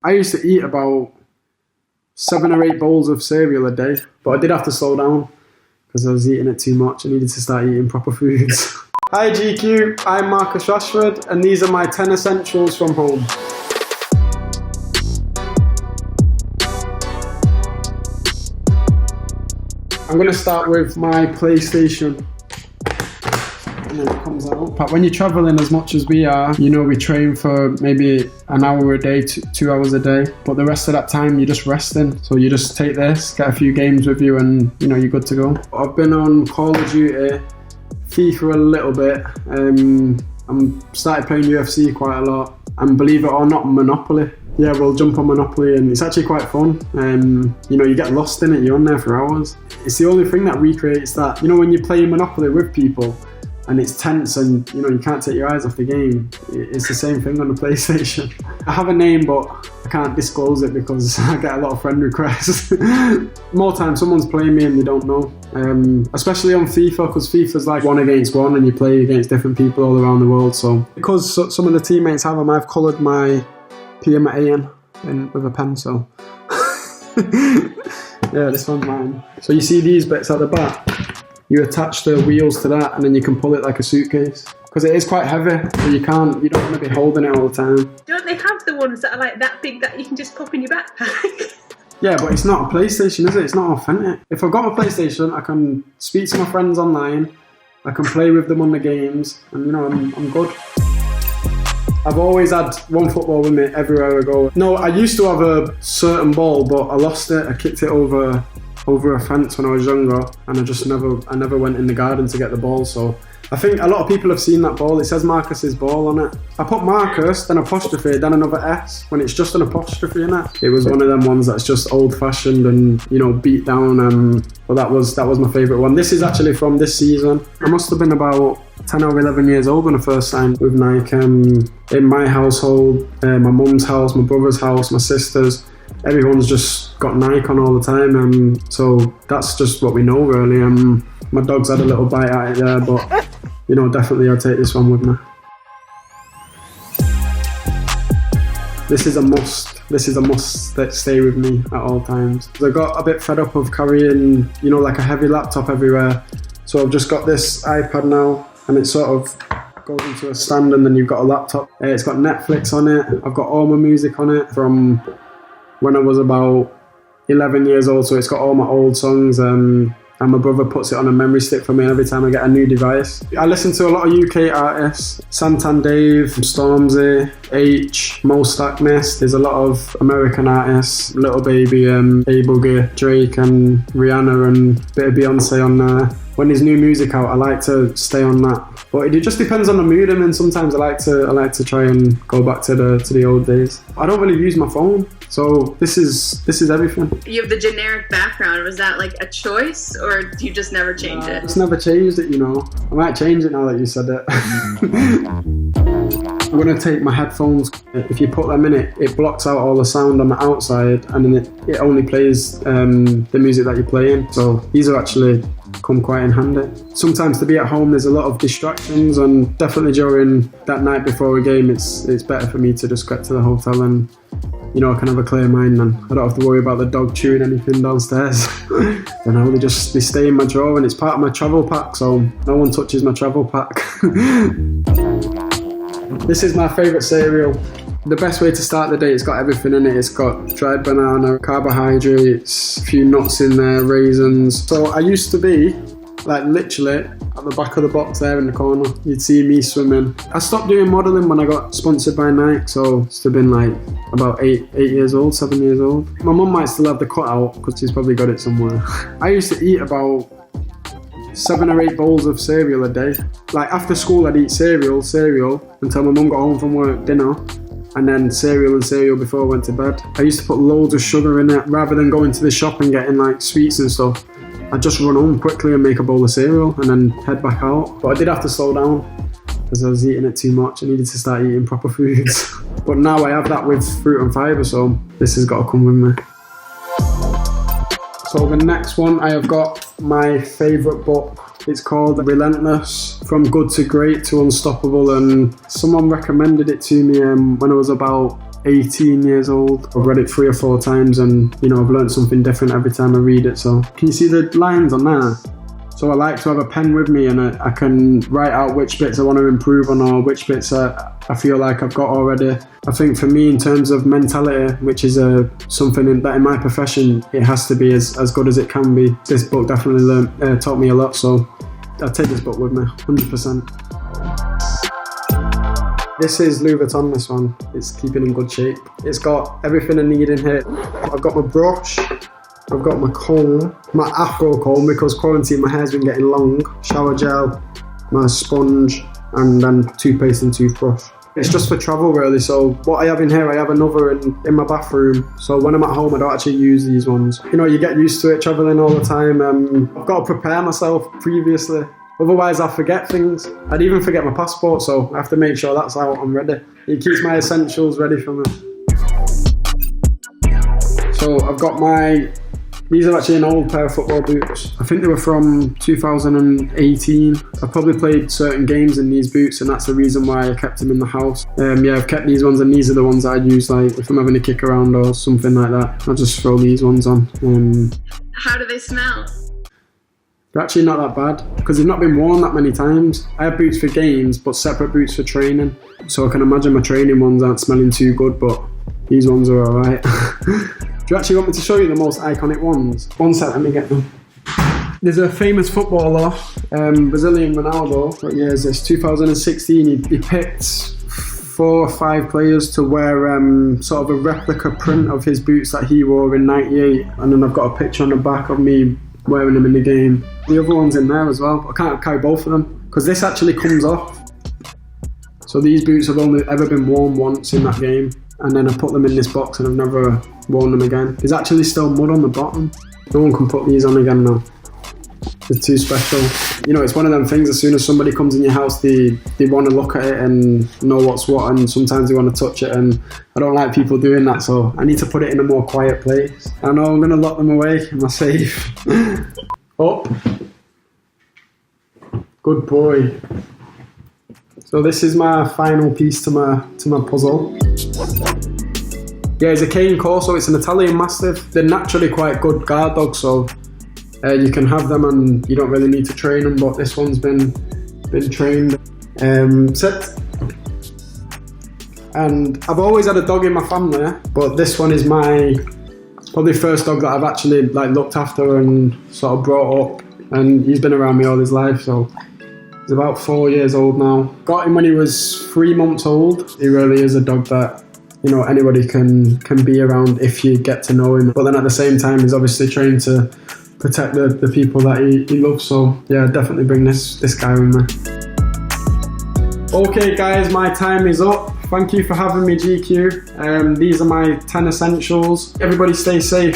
I used to eat about 7 or 8 bowls of cereal a day, but I did have to slow down because I was eating it too much. I needed to start eating proper foods. Hi GQ, I'm Marcus Rashford, and these are my 10 essentials from home. I'm going to start with my PlayStation. And then it comes out. But when you're traveling as much as we are, you know, we train for maybe an hour a day, 2 hours a day. But the rest of that time, you're just resting. So you just take this, get a few games with you, and, you know, you're good to go. I've been on Call of Duty, FIFA a little bit. I'm started playing UFC quite a lot. And believe it or not, Monopoly. Yeah, we'll jump on Monopoly, and it's actually quite fun. You know, you get lost in it, you're on there for hours. It's the only thing that recreates that. You know, when you play Monopoly with people, and it's tense and, you know, you can't take your eyes off the game. It's the same thing on the PlayStation. I have a name, but I can't disclose it because I get a lot of friend requests. More times someone's playing me and they don't know. Especially on FIFA, because FIFA's like 1 against 1 and you play against different people all around the world. So because some of the teammates have them, I've coloured my P and my A in with a pencil. Yeah, this one's mine. So you see these bits at the back? You attach the wheels to that and then you can pull it like a suitcase. Because it is quite heavy, so you don't want to be holding it all the time. Don't they have the ones that are like that big that you can just pop in your backpack? Yeah, but it's not a PlayStation, is it? It's not authentic. If I've got a PlayStation, I can speak to my friends online, I can play with them on the games, and, you know, I'm good. I've always had one football with me everywhere I go. No, I used to have a certain ball, but I lost it. I kicked it over a fence when I was younger, and I never went in the garden to get the ball. So I think a lot of people have seen that ball. It says Marcus's ball on it. I put Marcus, then apostrophe, then another S when it's just an apostrophe in it. It was one of them ones that's just old-fashioned and, you know, beat down. But that was my favourite one. This is actually from this season. I must have been about 10 or 11 years old when I first signed with Nike. In my household, my mum's house, my brother's house, my sister's, everyone's just got Nike on all the time, so that's just what we know really. My dog's had a little bite at it there, but, you know, definitely I'll take this one with me. This is a must that stay with me at all times. I got a bit fed up of carrying, you know, like a heavy laptop everywhere, so I've just got this iPad now, and it sort of goes into a stand, and then you've got a laptop. It's got Netflix on it. I've got all my music on it from when I was about 11 years old, so it's got all my old songs, and my brother puts it on a memory stick for me every time I get a new device. I listen to a lot of UK artists, Santan Dave, Stormzy, H, Mo Stackness. There's a lot of American artists, Little Baby, A Boogie, Drake and Rihanna, and a bit of Beyonce on there. When there's new music out, I like to stay on that. But it just depends on the mood, and then sometimes I like to try and go back to the old days. I don't really use my phone, so this is everything. You have the generic background. Was that like a choice, or do you just never change it? I just never changed it, you know. I might change it now that you said it. I'm going to take my headphones. If you put them in it blocks out all the sound on the outside, and then it only plays the music that you're playing. So these are actually come quite in handy. Sometimes to be at home there's a lot of distractions, and definitely during that night before a game it's better for me to just get to the hotel and, you know, I can have a clear mind, and I don't have to worry about the dog chewing anything downstairs. And I really just they stay in my drawer, and it's part of my travel pack, so no one touches my travel pack. This is my favourite cereal. The best way to start the day, it's got everything in it. It's got dried banana, carbohydrates, a few nuts in there, raisins. So I used to be, like, literally at the back of the box there in the corner. You'd see me swimming. I stopped doing modelling when I got sponsored by Nike, so it's been like about 7 years old. My mum might still have the cutout because she's probably got it somewhere. I used to eat about 7 or 8 bowls of cereal a day. Like, after school I'd eat cereal until my mum got home from work, dinner, and then cereal before I went to bed. I used to put loads of sugar in it. Rather than going to the shop and getting like sweets and stuff, I'd just run home quickly and make a bowl of cereal and then head back out. But I did have to slow down because I was eating it too much. I needed to start eating proper foods. But now I have that with fruit and fibre, so this has got to come with me. So the next one, I have got my favourite book. It's called Relentless, From Good to Great to Unstoppable, and someone recommended it to me when I was about 18 years old. I've read it 3 or 4 times and, you know, I've learned something different every time I read it. So can you see the lines on there? So I like to have a pen with me and I can write out which bits I want to improve on or which bits I feel like I've got already. I think for me, in terms of mentality, which is something that in my profession, it has to be as good as it can be. This book definitely taught me a lot, so I'll take this book with me, 100%. This is Louis Vuitton, this one. It's keeping in good shape. It's got everything I need in here. I've got my brush, I've got my comb, my afro comb because quarantine my hair's been getting long, shower gel, my sponge, and then toothpaste and toothbrush. It's just for travel really, so what I have in here, I have another in my bathroom, so when I'm at home I don't actually use these ones. You know, you get used to it travelling all the time. I've got to prepare myself previously, otherwise I'll forget things. I'd even forget my passport, so I have to make sure that's out, I'm ready. It keeps my essentials ready for me. So I've got these are actually an old pair of football boots. I think they were from 2018. I probably played certain games in these boots and that's the reason why I kept them in the house. Yeah, I've kept these ones and these are the ones that I'd use like if I'm having a kick around or something like that. I'll just throw these ones on. How do they smell? They're actually not that bad because they've not been worn that many times. I have boots for games but separate boots for training. So I can imagine my training ones aren't smelling too good, but these ones are alright. Do you actually want me to show you the most iconic ones? One sec, let me get them. There's a famous footballer, Brazilian Ronaldo. What year is this? 2016. He picked 4 or 5 players to wear sort of a replica print of his boots that he wore in '98. And then I've got a picture on the back of me wearing them in the game. The other one's in there as well, but I can't carry both of them because this actually comes off. So these boots have only ever been worn once in that game. And then I put them in this box and I've never worn them again. There's actually still mud on the bottom. No one can put these on again now. They're too special. You know, it's one of them things, as soon as somebody comes in your house, they want to look at it and know what's what, and sometimes they want to touch it, and I don't like people doing that, so I need to put it in a more quiet place. I know I'm going to lock them away in my safe. Up. Good boy. So this is my final piece to my puzzle. Yeah, it's a cane corso. It's an Italian Mastiff. They're naturally quite good guard dogs, so you can have them and you don't really need to train them. But this one's been trained. Sit. And I've always had a dog in my family, but this one is my probably first dog that I've actually like looked after and sort of brought up. And he's been around me all his life, so. He's about 4 years old now. Got him when he was 3 months old. He really is a dog that, you know, anybody can be around if you get to know him. But then at the same time, he's obviously trained to protect the people that he loves. So yeah, definitely bring this guy with me. Okay guys, my time is up. Thank you for having me, GQ. These are my 10 essentials. Everybody stay safe.